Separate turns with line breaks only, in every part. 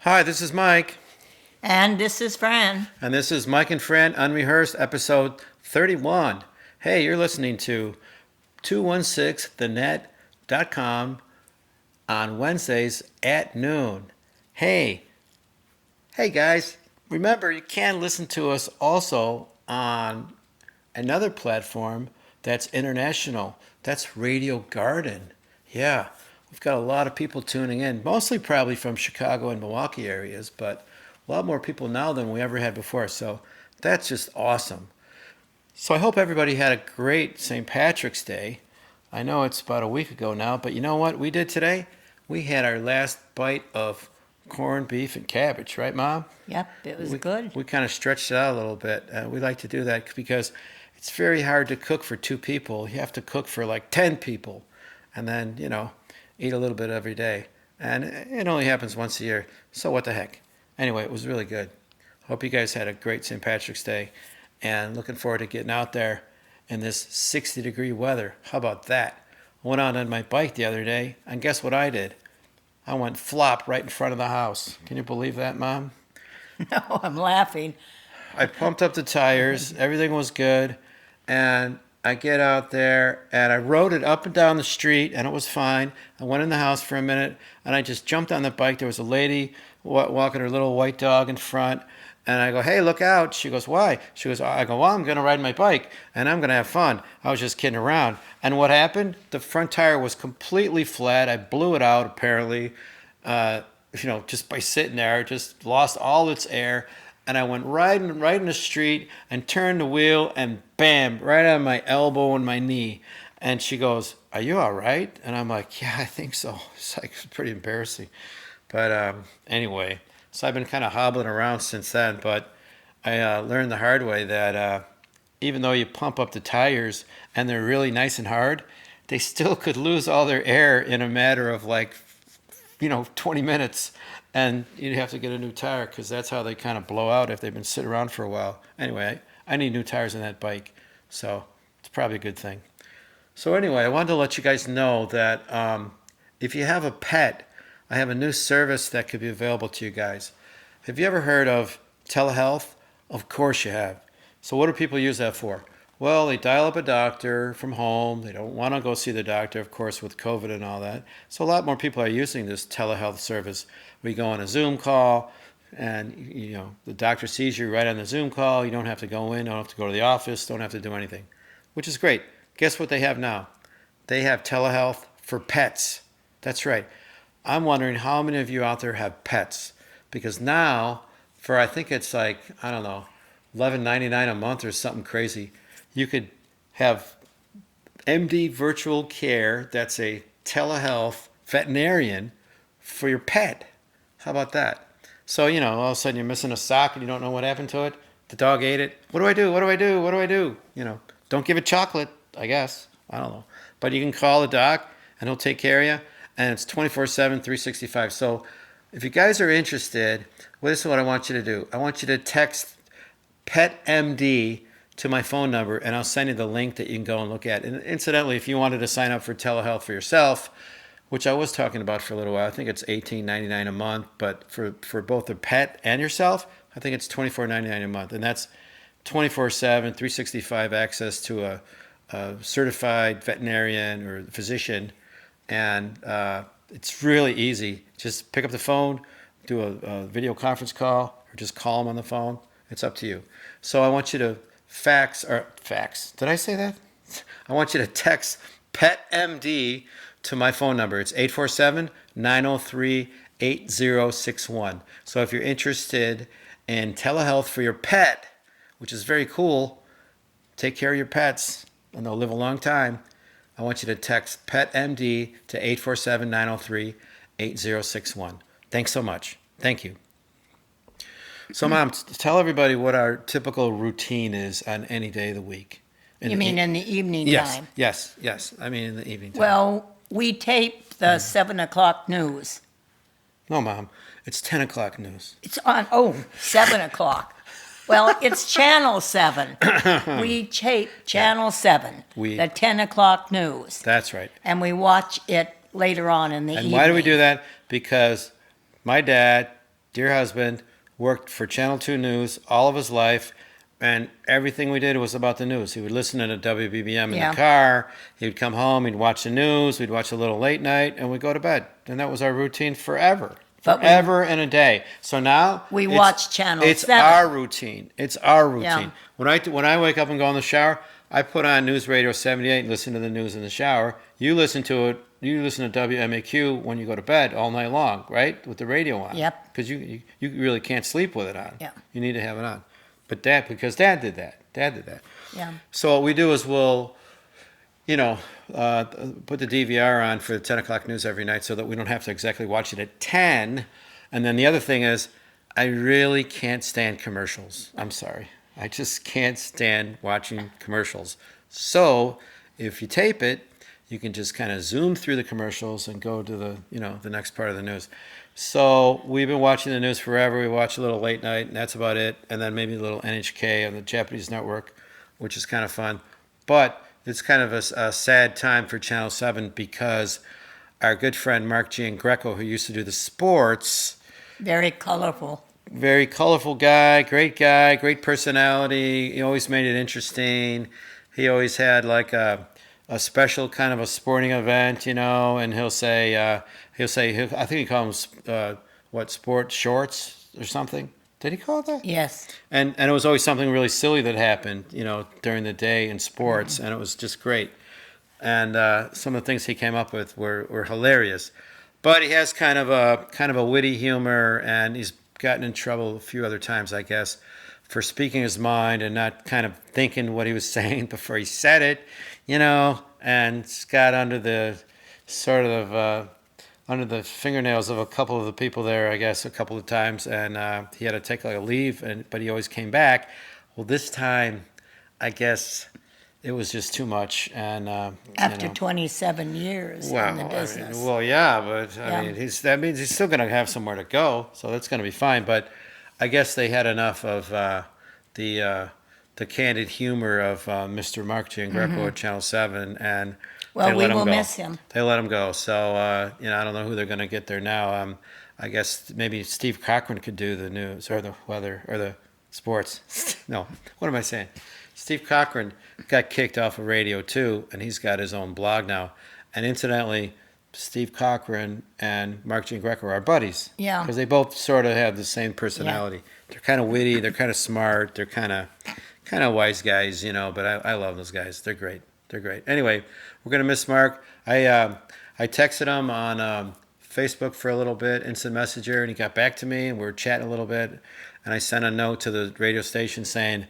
Hi, this is Mike,
And this is Fran.
and this is Mike and Fran Unrehearsed, episode 31. Hey, you're listening to 216thenet.com on Wednesdays at noon. Hey, hey guys, remember you can listen to us also on another platform that's international. That's Radio Garden. Yeah, we've got a lot of people tuning in, mostly probably from Chicago and Milwaukee areas, but a lot more people now than we ever had before. So that's just awesome. So I hope everybody had a great St. Patrick's Day. I know it's about a week ago now, but you know what we did today? We had our last bite of corned beef and cabbage, right, Mom?
Yep, it was
we,
good.
we kind of stretched it out a little bit. We like to do that because it's very hard to cook for two people. You have to cook for like 10 people and then, eat a little bit every day. And it only happens once a year. So what the heck? Anyway, it was really good. Hope you guys had a great St. Patrick's Day and looking forward to getting out there in this 60-degree weather. How about that? I went out on my bike the other day and guess what I did? I went flop right in front of the house. Can you believe that, Mom?
No, I'm laughing.
I pumped up the tires. Everything was good. And I get out there and I rode it up and down the street and it was fine. I went in the house for a minute and I just jumped on the bike. There was a lady walking her little white dog in front. And I go, hey, look out. She goes, why? She goes, I go, well, I'm going to ride my bike and I'm going to have fun. I was just kidding around. And what happened? The front tire was completely flat. I blew it out, apparently, just by sitting there. Just lost all its air. And I went riding right in the street and turned the wheel and bam, right on my elbow and my knee. And she goes, are you all right? And I'm like, yeah, I think so. It's pretty embarrassing. But anyway, so I've been kind of hobbling around since then. But I learned the hard way that even though you pump up the tires and they're really nice and hard, they still could lose all their air in a matter of 20 minutes. And you'd have to get a new tire because that's how they kind of blow out if they've been sitting around for a while. Anyway, I need new tires on that bike. So it's probably a good thing. So anyway, I wanted to let you guys know that if you have a pet, I have a new service that could be available to you guys. Have you ever heard of telehealth? Of course you have. So what do people use that for? Well, they dial up a doctor from home. They don't want to go see the doctor, of course, with COVID and all that. So a lot more people are using this telehealth service. We go on a Zoom call, and the doctor sees you right on the Zoom call. You don't have to go in, don't have to go to the office, don't have to do anything, which is great. Guess what they have now? They have telehealth for pets. That's right. I'm wondering how many of you out there have pets, because now, for I think it's like, I don't know, $11.99 a month or something crazy, you could have MD virtual care. That's a telehealth veterinarian for your pet. How about that? So, all of a sudden you're missing a sock and you don't know what happened to it. The dog ate it. What do I do? What do I do? What do I do? Don't give it chocolate, I guess. I don't know. But you can call the doc and he'll take care of you. And it's 24/7, 365. So if you guys are interested, well, this is what I want you to do. I want you to text PetMD to my phone number, and I'll send you the link that you can go and look at. And incidentally, if you wanted to sign up for telehealth for yourself, which I was talking about for a little while, I think it's $18.99 a month, but for both the pet and yourself, I think it's $24.99 a month. And that's 24/7, 365 access to a certified veterinarian or physician. And it's really easy. Just pick up the phone, do a video conference call, or just call them on the phone. It's up to you. So I want you to fax. Did I say that? I want you to text PetMD to my phone number. It's 847-903-8061. So if you're interested in telehealth for your pet, which is very cool, take care of your pets and they'll live a long time. I want you to text PetMD to 847-903-8061. Thanks so much. Thank you. So, Mom, tell everybody what our typical routine is on any day of the week.
You mean in the evening
Yes,
time?
yes. I mean in the evening time.
Well, we tape the 7 o'clock news.
No, Mom, it's 10 o'clock news.
It's on, 7 o'clock. Well, it's Channel 7. We tape Channel 7, the 10 o'clock news.
That's right.
And we watch it later on in the evening.
And why do we do that? Because my dad dear husband, worked for Channel 2 News all of his life, and everything we did was about the news. He would listen to WBBM in
Yeah.
the car. He would come home. He'd watch the news. We'd watch a little late night, and we'd go to bed. And that was our routine forever,
But
forever and a day. So now
we watch Channel
It's
7.
our routine. It's our routine.
Yeah.
When I wake up and go in the shower, I put on News Radio 78 and listen to the news in the shower. You listen to it. You listen to WMAQ when you go to bed all night long, right? With the radio on.
Yep.
Because you really can't sleep with it on.
Yeah.
You need to have it on. But because Dad did that.
Yeah.
So what we do is we'll, put the DVR on for the 10 o'clock news every night so that we don't have to exactly watch it at 10. And then the other thing is, I really can't stand commercials. I'm sorry. I just can't stand watching commercials. So if you tape it, you can just kind of zoom through the commercials and go to the next part of the news. So we've been watching the news forever. We watch a little late night, and that's about it. And then maybe a little NHK on the Japanese network, which is kind of fun. But it's kind of a sad time for Channel 7 because our good friend Mark Giangreco, who used to do the sports,
Very colorful.
very colorful guy, great personality. He always made it interesting. He always had like a special kind of a sporting event, and he'll say, I think he calls them, sport shorts or something. Did he call it that?
Yes.
And it was always something really silly that happened, during the day in sports, and it was just great. And some of the things he came up with were hilarious. But he has kind of a witty humor, and he's gotten in trouble a few other times, I guess, for speaking his mind and not kind of thinking what he was saying before he said it, and got under the under the fingernails of a couple of the people there, I guess, a couple of times, and he had to take like a leave, but he always came back. Well, this time, I guess it was just too much, and
After 27 years in the business.
Yeah, but
Yeah.
that means he's still going to have somewhere to go, so that's going to be fine. But I guess they had enough of the candid humor of Mr. Mark Giangreco at Channel 7, and
Well,
they
we
let him
will
go.
miss him.
They let him go. So I don't know who they're going to get there now. I guess maybe Steve Cochran could do the news or the weather or the sports. No, what am I saying? Steve Cochran got kicked off of radio too, and he's got his own blog now. And incidentally, Steve Cochran and Mark Giangreco are buddies.
Yeah.
Because they both sort of have the same personality. Yeah. They're kind of witty. They're kind of smart. They're kind of wise guys, But I love those guys. They're great. They're great. Anyway, we're gonna miss Mark. I texted him on Facebook for a little bit, instant messenger, and he got back to me, and we were chatting a little bit. And I sent a note to the radio station saying,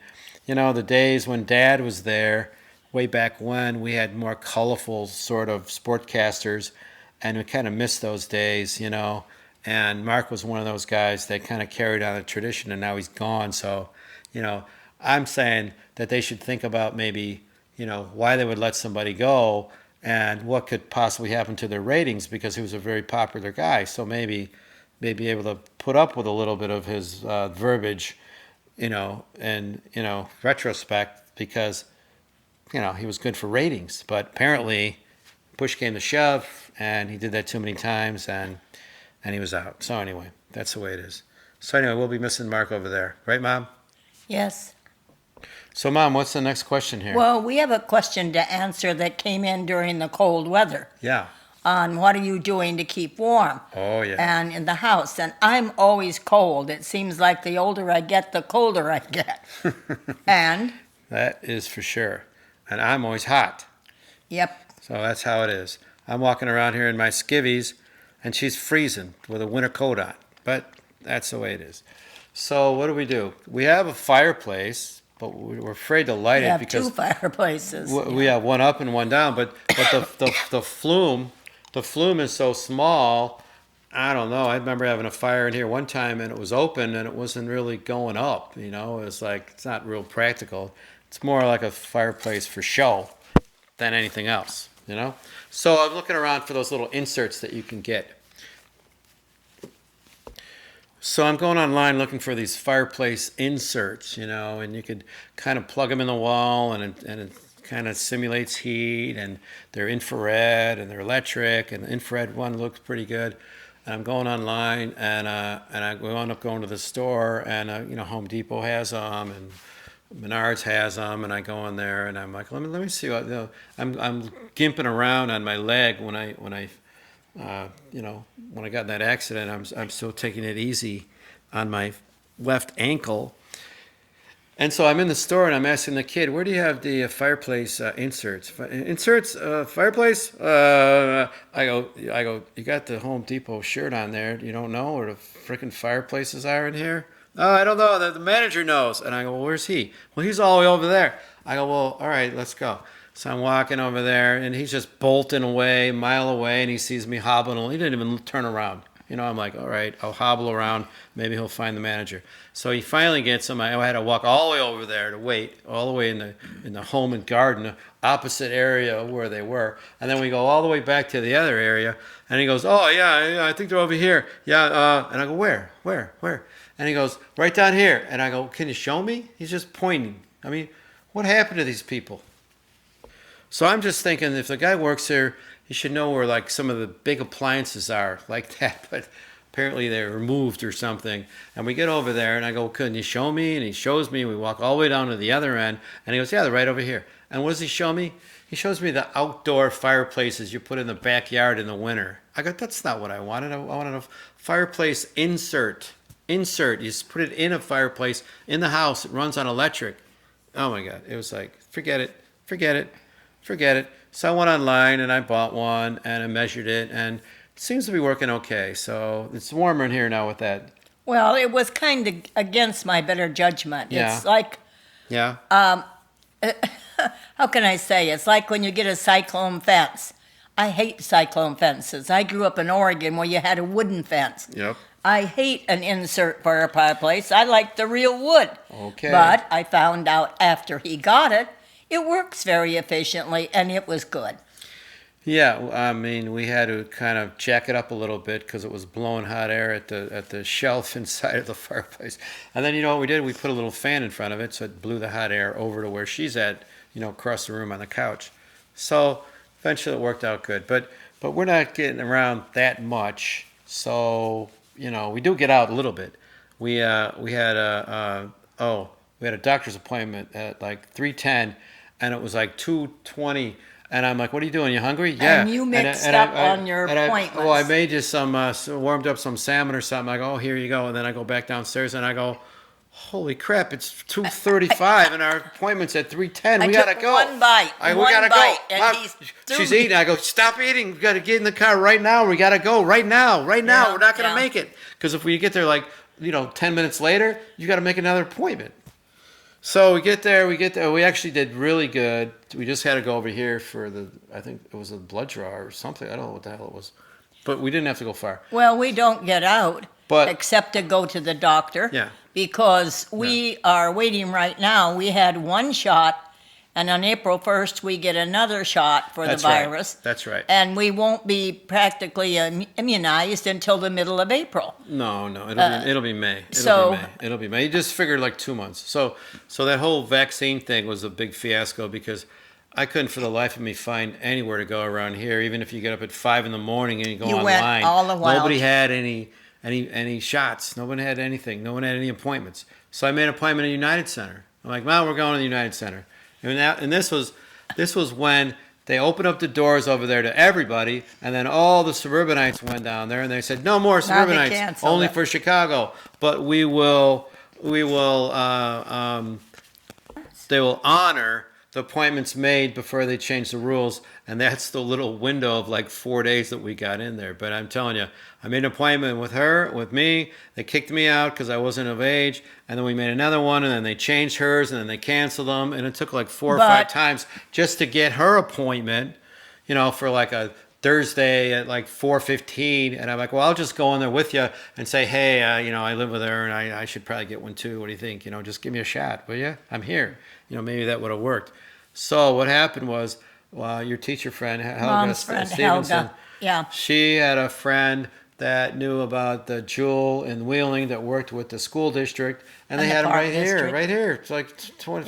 the days when Dad was there, way back when, we had more colorful sort of sportcasters, and we kind of missed those days, And Mark was one of those guys that kind of carried on the tradition, and now he's gone. So, I'm saying that they should think about maybe, why they would let somebody go and what could possibly happen to their ratings, because he was a very popular guy. So maybe be able to put up with a little bit of his verbiage, in retrospect, because he was good for ratings. But apparently push came to shove, and he did that too many times, and he was out. So anyway, that's the way it is. So anyway, we'll be missing Mark over there, right, Mom?
Yes.
So, Mom, what's the next question here?
Well, we have a question to answer that came in during the cold weather.
Yeah.
On what are you doing to keep warm?
Oh, yeah.
And in the house. And I'm always cold. It seems like the older I get, the colder I get. And?
That is for sure. And I'm always hot.
Yep.
So that's how it is. I'm walking around here in my skivvies, and she's freezing with a winter coat on. But that's the way it is. So what do? We have a fireplace, but we're afraid to light it because
two fireplaces.
We have one up and one down. But the flume is so small. I don't know. I remember having a fire in here one time, and it was open, and it wasn't really going up. It was like, it's not real practical. It's more like a fireplace for show than anything else. So I'm looking around for those little inserts that you can get. So I'm going online looking for these fireplace inserts, and you could kind of plug them in the wall, and it kind of simulates heat, and they're infrared and they're electric, and the infrared one looks pretty good. and I'm going online, and I wound up going to the store, and Home Depot has them, and Menards has them, and I go in there, and I'm like, let me see what I'm gimping around on my leg when I got in that accident. I'm still taking it easy on my left ankle. And so I'm in the store and I'm asking the kid, "Where do you have the fireplace inserts? Inserts, fireplace?" I go. You got the Home Depot shirt on there. You don't know where the freaking fireplaces are in here? Oh, I don't know. The manager knows. And I go, "Well, where's he?" "Well, he's all the way over there." I go, "Well, all right, let's go." So I'm walking over there, and he's just bolting away, a mile away, and he sees me hobbling. He didn't even turn around. I'm like, all right, I'll hobble around. Maybe he'll find the manager. So he finally gets him. I had to walk all the way over there to wait, all the way in the home and garden, opposite area where they were. And then we go all the way back to the other area. And he goes, "Oh, yeah, I think they're over here." "Yeah." And I go, Where? And he goes, "Right down here." And I go, "Can you show me?" He's just pointing. I mean, what happened to these people? So I'm just thinking, if the guy works here, he should know where like some of the big appliances are like that. But apparently they're removed or something. And we get over there, and I go, "Couldn't you show me?" And he shows me. We walk all the way down to the other end, and he goes, "Yeah, they're right over here." And what does he show me? He shows me the outdoor fireplaces you put in the backyard in the winter. I go, "That's not what I wanted. I wanted a fireplace insert. Insert. You just put it in a fireplace in the house. It runs on electric." Oh my God. It was like, forget it. So I went online and I bought one and I measured it, and it seems to be working okay. So it's warmer in here now with that.
Well, it was kind of against my better judgment.
Yeah.
It's like,
Yeah.
how can I say? It's like when you get a cyclone fence. I hate cyclone fences. I grew up in Oregon where you had a wooden fence.
Yep.
I hate an insert for a fireplace. I like the real wood.
Okay.
But I found out after he got it, it works very efficiently, and it was good.
Yeah, I mean, we had to kind of jack it up a little bit because it was blowing hot air at the shelf inside of the fireplace. And then what we did? We put a little fan in front of it so it blew the hot air over to where she's at, across the room on the couch. So eventually it worked out good. But we're not getting around that much. So, we do get out a little bit. We had a doctor's appointment at like 3:10, and it was like 2:20. And I'm like, "What are you doing? You hungry?" "Yeah."
And you mixed up on your appointments.
I made you some, warmed up some salmon or something. I go, "Oh, here you go." And then I go back downstairs and I go, "Holy crap, it's 2:35 and our appointment's at 3:10. We gotta go."
One bite.
We gotta go.
And
Mom, she's eating. I go, "Stop eating. We gotta get in the car right now. We gotta go right now. Right now.
Yeah,
We're not gonna
yeah.
make it." Because if we get there like, 10 minutes later, you gotta make another appointment. So we get there. We actually did really good. We just had to go over here for I think it was a blood draw or something. I don't know what the hell it was. But we didn't have to go far.
Well, we don't get out except to go to the doctor.
Yeah.
Because we are waiting right now. We had one shot, and on April 1st, we get another shot for
That's
the
right.
virus.
That's right.
And we won't be practically immunized until the middle of April.
No, it'll be May. It'll be May. You just figured like 2 months. So that whole vaccine thing was a big fiasco because I couldn't for the life of me find anywhere to go around here. Even if you get up at 5 a.m. and you go
You
online,
went all the while.
Nobody had any shots. No one had anything. No one had any appointments. So I made an appointment at United Center. I'm like, "Well, we're going to the United Center." And this was when they opened up the doors over there to everybody, and then all the suburbanites went down there, and they said, "No more suburbanites, only for Chicago. But they will honor the appointments made before they change the rules." And that's the little window of like 4 days that we got in there. But I'm telling you, I made an appointment with me. They kicked me out because I wasn't of age. And then we made another one, and then they changed hers, and then they canceled them. And it took like 4 or 5 times just to get her appointment, for like a Thursday at like 4:15. And I'm like, "Well, I'll just go in there with you and say, hey, I live with her, and I should probably get one too. What do you think? Just give me a shot, will you? I'm here." Maybe that would have worked. So what happened was, your teacher friend, Helga Stevenson,
yeah,
she had a friend that knew about the Jewel in Wheeling that worked with the school district, and they had him right here. It's like 20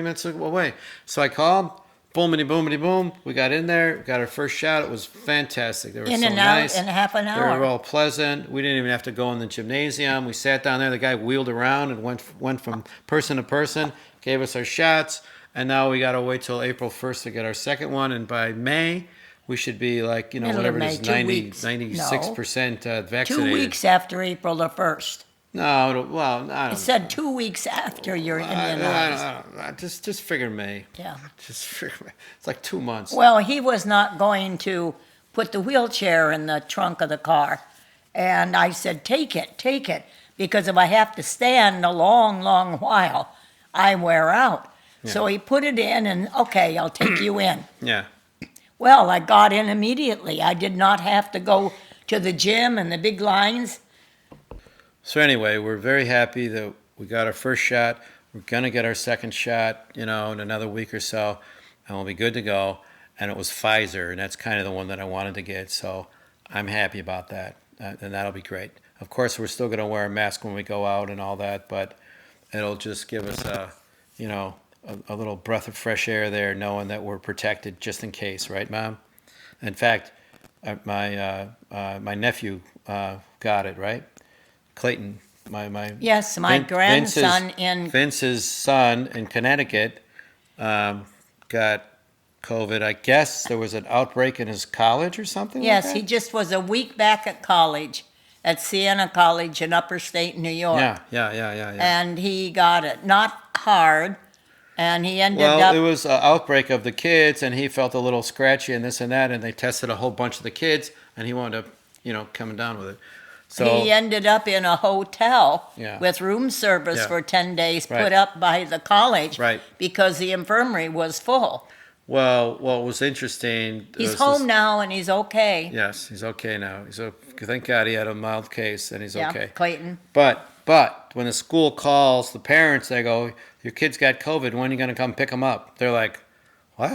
minutes away. So I called, boomity boomity boom. We got in there, got our first shot. It was fantastic. They were
In
so
and out
nice.
in half an
They were
hour.
all pleasant. We didn't even have to go in the gymnasium. We sat down there. The guy wheeled around and went from person to person, gave us our shots, and now we got to wait till April 1st to get our second one. And by May, we should be like,
Middle
whatever
of
it
May,
is,
2 weeks.
96%
No,
vaccinated.
2 weeks after April the 1st.
No, well, I
It
don't.
said 2 weeks after you're immunized.
Just figure May.
Yeah.
Just figure May. It's like 2 months.
Well, he was not going to put the wheelchair in the trunk of the car. And I said, take it, because if I have to stand a long, long while, I wear out.
Yeah.
So he put it in and, okay, I'll take you in.
Yeah.
Well, I got in immediately. I did not have to go to the gym and the big lines.
So anyway, we're very happy that we got our first shot. We're gonna get our second shot, in another week or so, and we'll be good to go. And it was Pfizer, and that's kind of the one that I wanted to get. So I'm happy about that, and that'll be great. Of course, we're still gonna wear a mask when we go out and all that, but it'll just give us a little breath of fresh air there, knowing that we're protected just in case, right, Mom? In fact, my nephew got it, right? Clayton,
Yes, my grandson
Vince's son in Connecticut got COVID. I guess there was an outbreak in his college or something.
Yes,
like
he
that?
just was a week back at college, at Siena College in upper state New York.
Yeah.
And he got it. Not hard. And he ended
Well,
up.
it was an outbreak of the kids, and he felt a little scratchy and this and that, and they tested a whole bunch of the kids, and he wound up, coming down with it. So
He ended up in a hotel
Yeah.
with room service
Yeah.
for 10 days
Right.
put up by the college
Right.
because the infirmary was full.
Well, what was interesting.
He's
was
home
this-
now and he's okay.
Yes, he's okay now. Thank God he had a mild case, and he's
Yeah,
okay.
Clayton.
But when the school calls the parents, they go, "Your kid's got COVID. When are you going to come pick him up?" They're like, "What?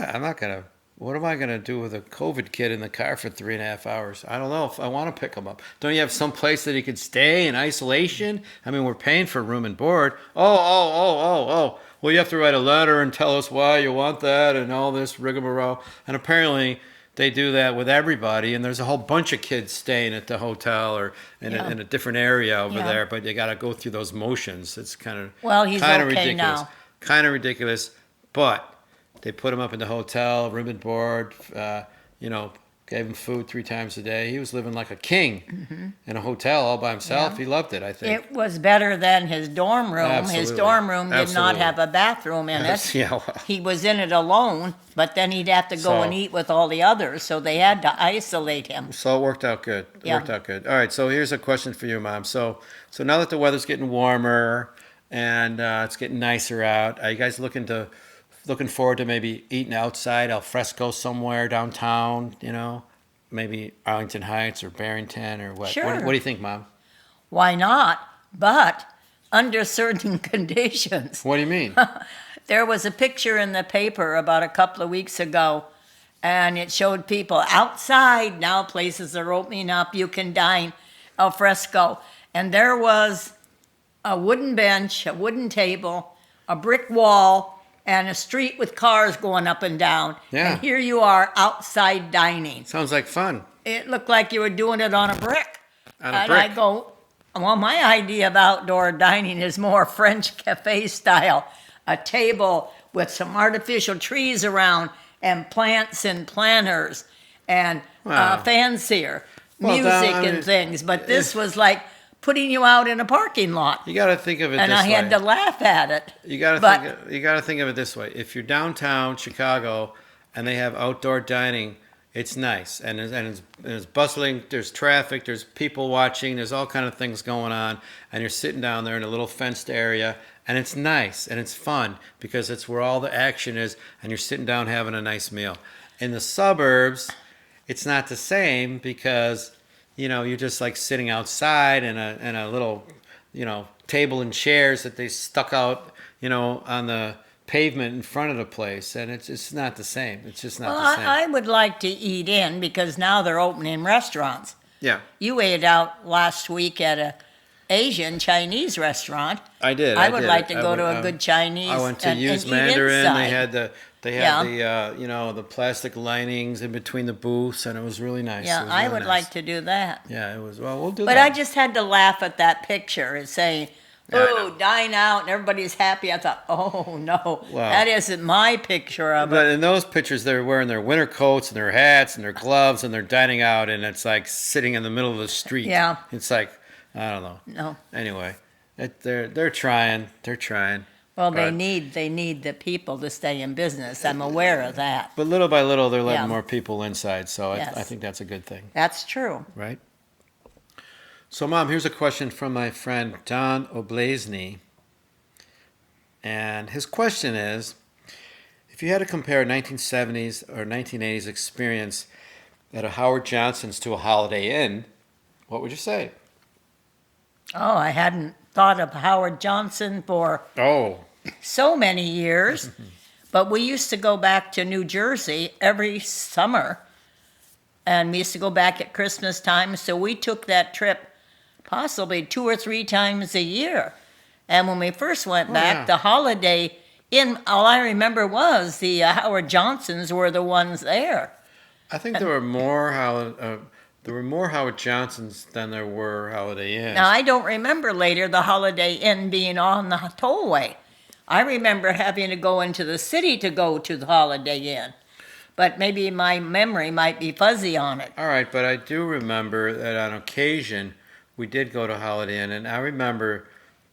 What am I going to do with a COVID kid in the car for 3.5 hours? I don't know if I want to pick him up. Don't you have some place that he could stay in isolation? I mean, we're paying for room and board. Oh. Well, you have to write a letter and tell us why you want that and all this rigmarole." And apparently they do that with everybody, and there's a whole bunch of kids staying at the hotel or in a different area over
Yeah.
there, but you got to go through those motions. It's kind of
Well, he's
kind of
okay
ridiculous.
now.
Kind of ridiculous, but they put him up in the hotel, room and board, gave him food 3 times a day. He was living like a king in a hotel all by himself.
Yeah.
He loved it, I think.
It was better than his dorm room. His
Absolutely.
dorm room did not
Absolutely.
have a bathroom in it.
Yeah, well,
He was in it alone, but then he'd have to go
So-
and eat with all the others, so they had to isolate him.
so it worked out good. It
Yeah.
worked out good. All right, so here's a question for you, Mom. So now that the weather's getting warmer and it's getting nicer out, are you guys looking forward to maybe eating outside al fresco somewhere downtown? Maybe Arlington Heights or Barrington or what?
Sure.
What do you think, Mom?
Why not? But under certain conditions.
What do you mean?
There was a picture in the paper about a couple of weeks ago, and it showed people outside. Now places are opening up. You can dine al fresco. And there was a wooden bench, a wooden table, a brick wall, and a street with cars going up and down.
Yeah.
And here you are outside dining.
Sounds like fun.
It looked like you were doing it on a brick.
On a
And
brick.
I go, well, my idea of outdoor dining is more French cafe style. A table with some artificial trees around and plants and planters and
Wow.
fancier
Well,
music
I mean,
and things. But this was like putting you out in a parking lot.
You got to think of it
And
this
I
way.
had to laugh at it.
You got
But-
to think of it this way. If you're downtown Chicago and they have outdoor dining, it's nice and it's bustling. There's traffic. There's people watching. There's all kind of things going on, and you're sitting down there in a little fenced area, and it's nice and it's fun because it's where all the action is, and you're sitting down having a nice meal. In the suburbs, it's not the same because you're just like sitting outside in a little table and chairs that they stuck out on the pavement in front of the place, and it's not the same. It's just not
Well,
the same.
I would like to eat in because now they're opening restaurants.
Yeah,
You ate out last week at a Asian Chinese restaurant.
I did.
I would
did.
like to
I
go
went,
to a good Chinese.
I went to
and
Use
eat
Mandarin.
inside.
They had They had the plastic linings in between the booths, and it was really nice.
Yeah,
It was
I
really
would
nice.
like to do that.
Yeah, it was. Well, we'll do
But
that.
I just had to laugh at that picture and saying,
Yeah, I
"Oh,
know.
dine out and everybody's happy." I thought, "Oh no,
Wow.
that isn't my picture of
But
it."
in those pictures, they're wearing their winter coats and their hats and their gloves, and they're dining out, and it's like sitting in the middle of the street.
Yeah.
It's like, I don't know.
No.
Anyway, they're trying. They're trying.
Well, they
But-
need the people to stay in business. I'm aware of that.
But little by little, they're letting
Yeah.
more people inside, so
Yes.
I think that's a good thing,
That's true.
right? So, Mom, here's a question from my friend Don Oblazny. And his question is, if you had to compare 1970s or 1980s experience at a Howard Johnson's to a Holiday Inn, what would you say?
Oh, I hadn't thought of Howard Johnson for
Oh,
so many years, but we used to go back to New Jersey every summer, and we used to go back at Christmas time, so we took that trip possibly 2 or 3 times a year. And when we first went back,
yeah.
the Holiday Inn, all I remember was the Howard Johnsons were the ones there.
I think there were more Howard Johnsons than there were Holiday Inns.
Now, I don't remember later the Holiday Inn being on the tollway. I remember having to go into the city to go to the Holiday Inn, but maybe my memory might be fuzzy on it.
All right, but I do remember that on occasion we did go to Holiday Inn, and I remember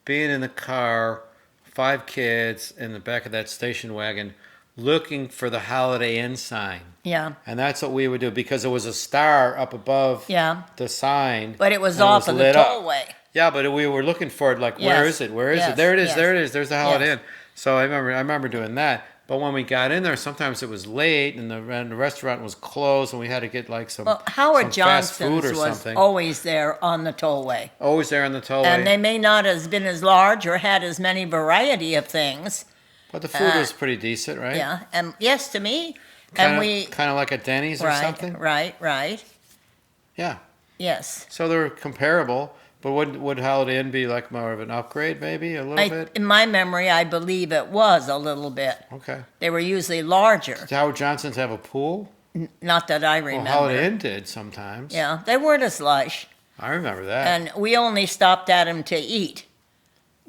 being in the car, 5 kids in the back of that station wagon, looking for the Holiday Inn sign.
Yeah,
And that's what we would do because there was a star up above
yeah,
the sign.
but it was
and
off of the
lit up.
tollway.
Yeah, but we were looking for it. Like, where
Yes.
is it? Where is
Yes.
it? There it is.
Yes.
There it is. There's the Holiday
Yes.
Inn. So I remember doing that. But when we got in there, sometimes it was late and the restaurant was closed, and we had to get like some
Well, Howard
some fast food
Johnson's
or
was
something.
always there on the tollway.
Always there on the tollway.
And they may not have been as large or had as many variety of things.
But the food was pretty decent, right?
Yeah, and yes, to me.
Kind
And we
of like a Denny's or something.
right.
Yeah.
Yes.
So they're comparable. But would Holiday Inn be like more of an upgrade, maybe a little bit?
In my memory, I believe it was a little bit.
Okay.
They were usually larger.
Did Howard Johnson's have a pool?
Not that I
Well,
remember.
Holiday Inn did sometimes.
Yeah, they weren't as lush.
I remember that.
And we only stopped at them to eat,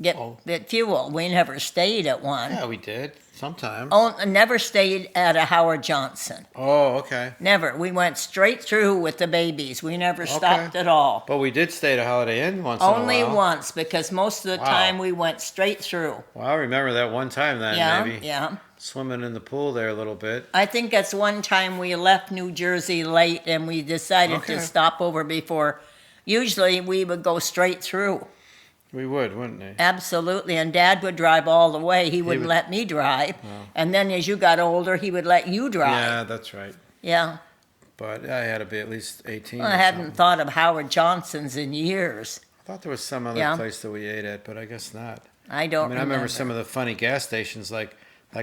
get
Oh.
fuel. We never stayed at one.
Yeah, we did sometimes.
Oh, never stayed at a Howard Johnson.
Oh, okay.
Never. We went straight through with the babies. We never stopped at all.
But we did stay at a Holiday Inn once
Only
in a while.
once, because most of the
Wow.
time we went straight through.
Well, I remember that one time then,
Yeah,
maybe.
yeah.
Swimming in the pool there a little bit.
I think that's one time we left New Jersey late and we decided
Okay.
to stop over before. Usually we would go straight through.
We would, wouldn't we?
Absolutely. And Dad would drive all the way. He wouldn't
would-
let me drive. And then as you got older, he would let you
Yeah,
drive.
that's right.
Yeah.
But I had to be at least 18
I
or
hadn't
something.
thought of Howard Johnson's in years.
I thought there was some other
Yeah.
place that we ate at, but I guess not.
I don't
I mean, I remember some of the funny gas stations like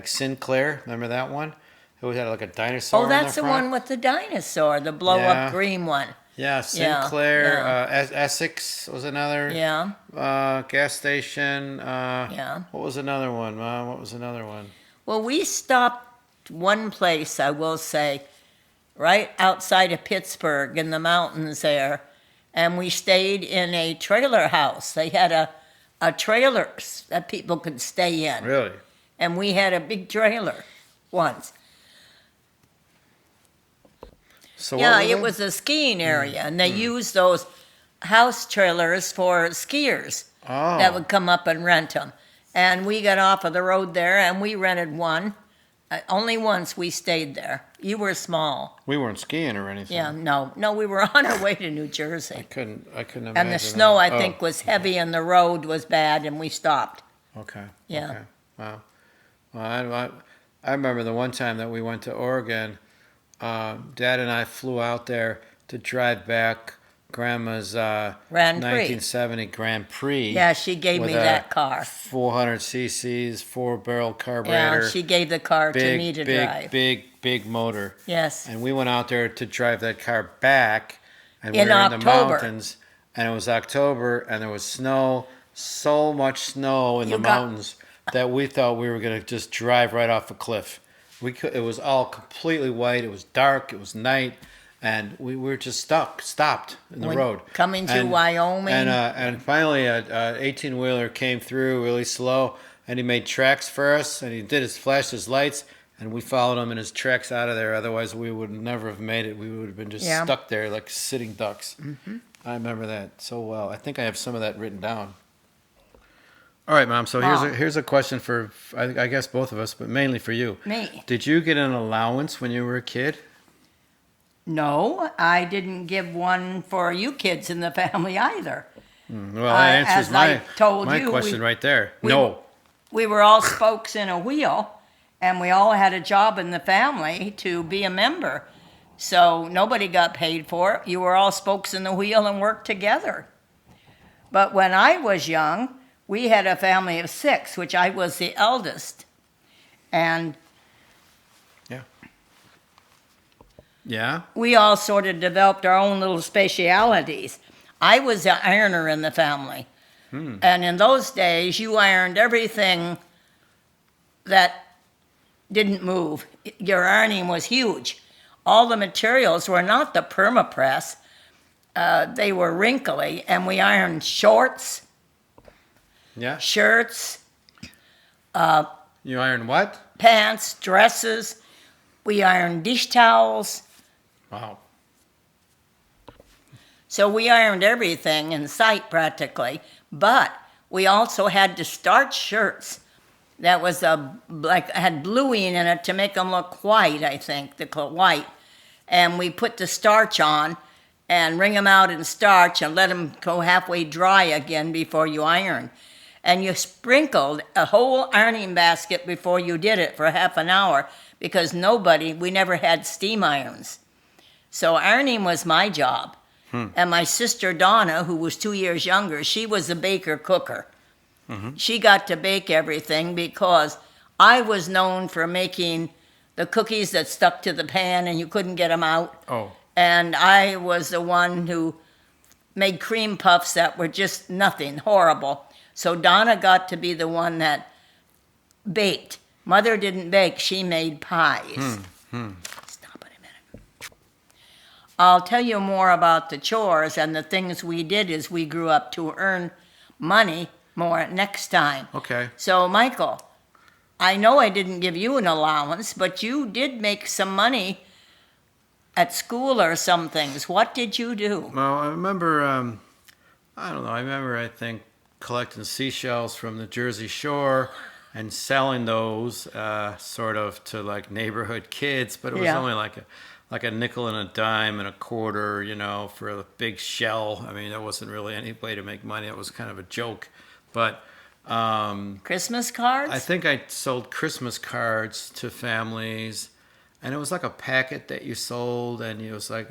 Sinclair. Remember that one? It always had like a dinosaur.
Oh,
in
that's
the
the
front.
one with the dinosaur, the blow
Yeah.
up green one.
Yeah, Sinclair.
yeah.
Essex was another.
Yeah.
Gas station.
Yeah.
What was another one, Mom? What was another one?
Well, we stopped one place, I will say, right outside of Pittsburgh in the mountains there, and we stayed in a trailer house. They had a trailer that people could stay in,
Really?
and we had a big trailer once.
So
Yeah,
what
it was a skiing area, and they used those house trailers for skiers
Oh.
that would come up and rent them. And we got off of the road there, and we rented one. Only once we stayed there. You were small.
We weren't skiing or anything.
Yeah, no, we were on our way to New Jersey.
I couldn't imagine.
And the snow,
that.
I think, was heavy, and the road was bad, and we stopped.
Okay.
Yeah.
Okay. Wow. Well, I remember the one time that we went to Oregon. Dad and I flew out there to drive back Grandma's
Grand Prix.
1970 Grand Prix.
Yeah, she gave
with
me
a
that car.
400 cc's, 4-barrel
Yeah,
carburetor.
she gave the car to me to drive.
Big motor.
Yes.
And we went out there to drive that car back, and we
In
were in the
October.
mountains, and it was October, and there was snow, so much snow in
You
the
got-
mountains that we thought we were going to just drive right off a cliff. It was all completely white. It was dark. It was night, and we were just stopped in the
When
road.
coming through
and,
Wyoming.
and finally, a 18-wheeler came through really slow, and he made tracks for us, and he did flashed his lights, and we followed him in his tracks out of there. Otherwise, we would never have made it. We would have been just
Yeah.
stuck there like sitting ducks. I remember that so well. I think I have some of that written down. All right, Mom. So
Mom.
here's a question for I guess both of us, but mainly for you.
Me.
Did you get an allowance when you were a kid?
No, I didn't give one for you kids in the family either.
Well, that answers
as I told
my
you,
question right there.
we-
No.
We were all spokes in a wheel, and we all had a job in the family to be a member. So nobody got paid for it. You were all spokes in the wheel and worked together. But when I was young, we had a family of 6, which I was the eldest. And
Yeah.
we all sort of developed our own little specialities. I was the ironer in the family. And in those days, you ironed everything that didn't move. Your ironing was huge. All the materials were not the permapress. They were wrinkly, and we ironed shorts,
Yeah.
shirts,
You iron what?
pants, dresses. We ironed dish towels.
Wow.
So we ironed everything in sight practically, but we also had to starch shirts that was had bluing in it to make them look white, I think, white. And we put the starch on and wring them out in starch and let them go halfway dry again before you iron. And you sprinkled a whole ironing basket before you did it for half an hour because we never had steam irons. So ironing was my job. And my sister Donna, who was 2 years younger, she was a baker-cooker. She got to bake everything because I was known for making the cookies that stuck to the pan and you couldn't get them out.
Oh.
And I was the one who made cream puffs that were just nothing, horrible. So Donna got to be the one that baked. Mother didn't bake, she made pies. Stop it a minute. I'll tell you more about the chores and the things we did as we grew up to earn money more next time.
Okay.
So, Michael, I know I didn't give you an allowance, but you did make some money at school or some things. What did you do?
Well, I remember. I don't know. I remember. I think collecting seashells from the Jersey Shore and selling those, sort of to like neighborhood kids. But it was
Yeah.
only like a nickel and a dime and a quarter, for a big shell. I mean, there wasn't really any way to make money. It was kind of a joke. But
Christmas cards?
I think I sold Christmas cards to families, and it was like a packet that you sold, and it was like,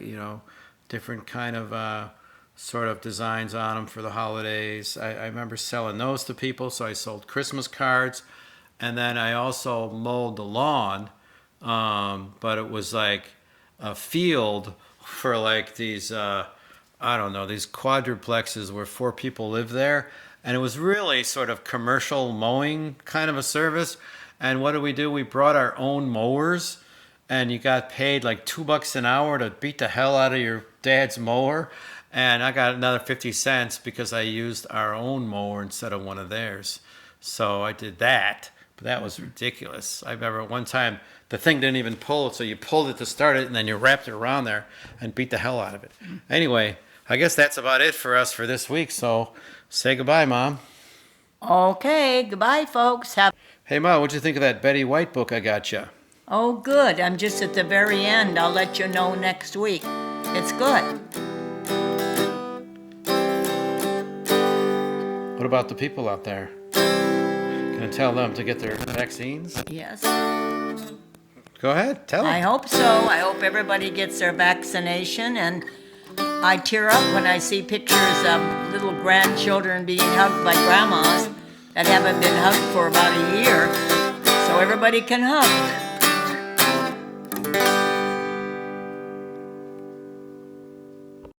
different kind of sort of designs on them for the holidays. I remember selling those to people, so I sold Christmas cards, and then I also mowed the lawn, but it was like a field for like these, these quadruplexes where 4 people live there. And it was really sort of commercial mowing kind of a service. And what did we do? We brought our own mowers, and you got paid like $2 an hour to beat the hell out of your dad's mower. And I got another 50 cents because I used our own mower instead of one of theirs. So I did that, but that was ridiculous. I remember one time the thing didn't even pull, so you pulled it to start it, and then you wrapped it around there and beat the hell out of it. Anyway, I guess that's about it for us for this week. So say goodbye, Mom.
Okay, goodbye, folks.
Hey, Ma, what'd you think of that Betty White book I got you?
Oh, good. I'm just at the very end. I'll let you know next week. It's good.
What about the people out there? Can I tell them to get their vaccines?
Yes.
Go ahead, tell
I
them.
hope so. I hope everybody gets their vaccination. And I tear up when I see pictures of little grandchildren being hugged by grandmas that haven't been hugged for about a year. So everybody can hug.